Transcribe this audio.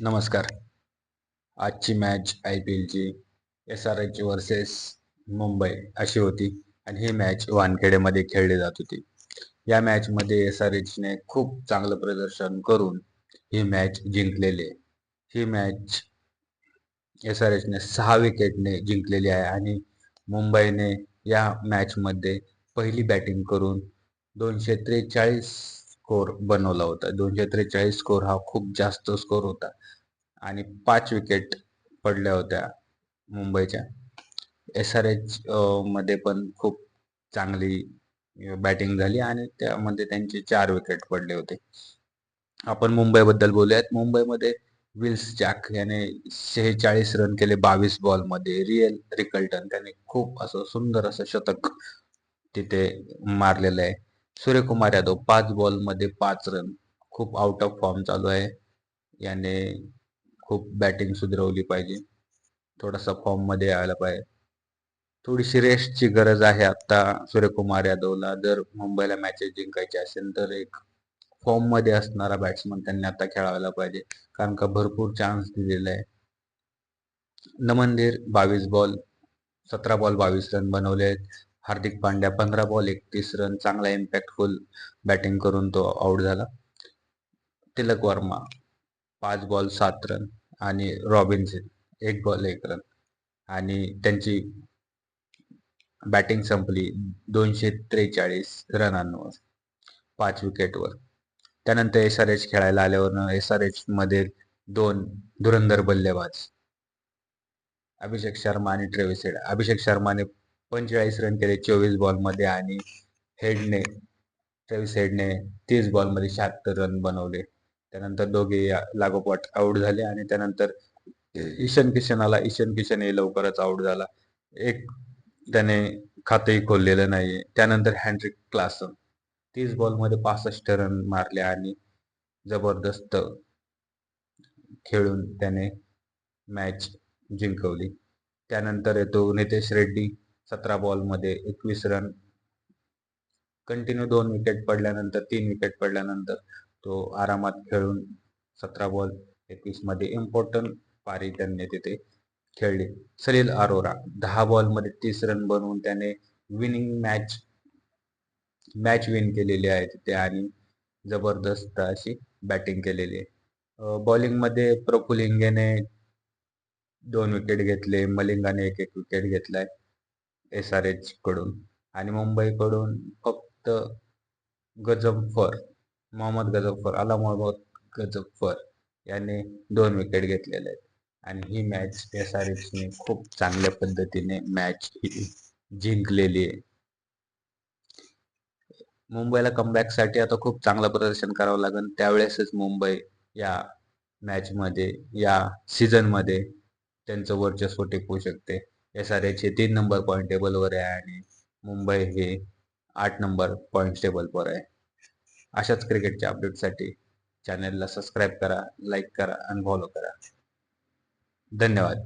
नमस्कार. आजची match IPLची SRH versus Mumbai अशी होती आणि ही मॅच वानखेडेमध्ये खेळली जात होती. या मॅचमध्ये SRHने खूप चांगलं प्रदर्शन करून ही मॅच जिंकलेली आहे. ही मॅच SRHने 6 विकेटने जिंकलेली आहे आणि मुंबईने या मॅचमध्ये पहिली बॅटिंग करून 243 स्कोर बनवला होता. 243 स्कोर हा खूप जास्त स्कोर होता आणि 5 विकेट पडल्या होत्या मुंबईच्या. SRH मध्ये पण खूप चांगली बॅटिंग झाली आणि त्यामध्ये त्यांचे 4 विकेट पडले होते. आपण मुंबईबद्दल बोलूयात. मुंबईमध्ये विल्स जॅक याने 46 रन केले 22 बॉलमध्ये. रियल रिकल्टन त्याने खूप असं सुंदर असं शतक तिथे मारलेलं आहे. सूर्यकुमार यादव 5 बॉलमध्ये 5 रन. खूप आउट ऑफ फॉर्म चालू आहे. याने खूप बॅटिंग सुधरवली पाहिजे. थोडासा फॉर्ममध्ये यायला पाहिजे. थोडीशी रेस्टची गरज आहे आता सूर्यकुमार यादवला. जर मुंबईला मॅचेस जिंकायचे असेल तर एक फॉर्ममध्ये असणारा बॅट्समन त्यांनी आता खेळायला पाहिजे. कारण का भरपूर चान्स दिलेला आहे. नमनदीर 22 बॉल 17 बॉल 22 रन बनवले आहेत. Hardik Pandya 15 ball 31 run. चांगला इम्पॅक्टफुल बॅटिंग करून तो आउट झाला. तिलक वर्मा 5 बॉल 7 रन आणि रॉबिन्सन 1 बॉल 1 रन आणि त्यांची बॅटिंग संपली 243 रनांवर 5 विकेटवर. त्यानंतर SRH खेळायला आल्यावर SRH मध्ये 2 धुरंधर बल्लेबाज अभिषेक शर्मा आणि ट्रेव्हिस हेड. अभिषेक शर्माने 45 रन केले 24 बॉलमध्ये आणि ट्रेव्हिस हेडने 30 बॉलमध्ये 76 रन बनवले. त्यानंतर दोघे लागोपाठ आउट झाले आणि त्यानंतर ईशान किशन आला. ईशान किशनही लवकरच आउट झाला. एक त्याने खातही खोललेलं नाहीये. त्यानंतर हेनरिक क्लासन 30 बॉलमध्ये 65 रन मारले आणि जबरदस्त खेळून त्याने मॅच जिंकवली. त्यानंतर येतो Nitesh Reddy 17 बॉलमध्ये 21 run. Continue 2 wicket पडल्यानंतर 3 विकेट पडल्यानंतर तो आरामात खेळून 17 बॉल 21 मध्ये इम्पॉर्टंट पारी त्यांनी तिथे खेळली. सलील अरोरा 10 बॉलमध्ये 30 रन बनवून त्याने विनिंग मॅच विन केलेली आहे तिथे आणि जबरदस्त अशी बॅटिंग केलेली आहे. बॉलिंगमध्ये प्रफुल्लिंगने 2 विकेट घेतले. मलिंगाने एक विकेट घेतलाय SRH कडून आणि मुंबईकडून फक्त मोहम्मद गजफ्फर याने 2 विकेट घेतलेले आहेत आणि ही मॅच SRHने खूप चांगल्या पद्धतीने मॅच जिंकलेली आहे. मुंबईला कमबॅकसाठी आता खूप चांगलं प्रदर्शन करावं लागेल. त्यावेळेसच मुंबई या मॅचमध्ये या सीझनमध्ये त्यांचं वर्चस्व टिकवू शकते. SRH हे 3 नंबर पॉईंट टेबलवर आहे आणि मुंबई हे 8 नंबर पॉईंट टेबलवर आहे. अशाच क्रिकेटच्या अपडेटसाठी चॅनलला सबस्क्राईब करा, लाईक करा आणि फॉलो करा. धन्यवाद.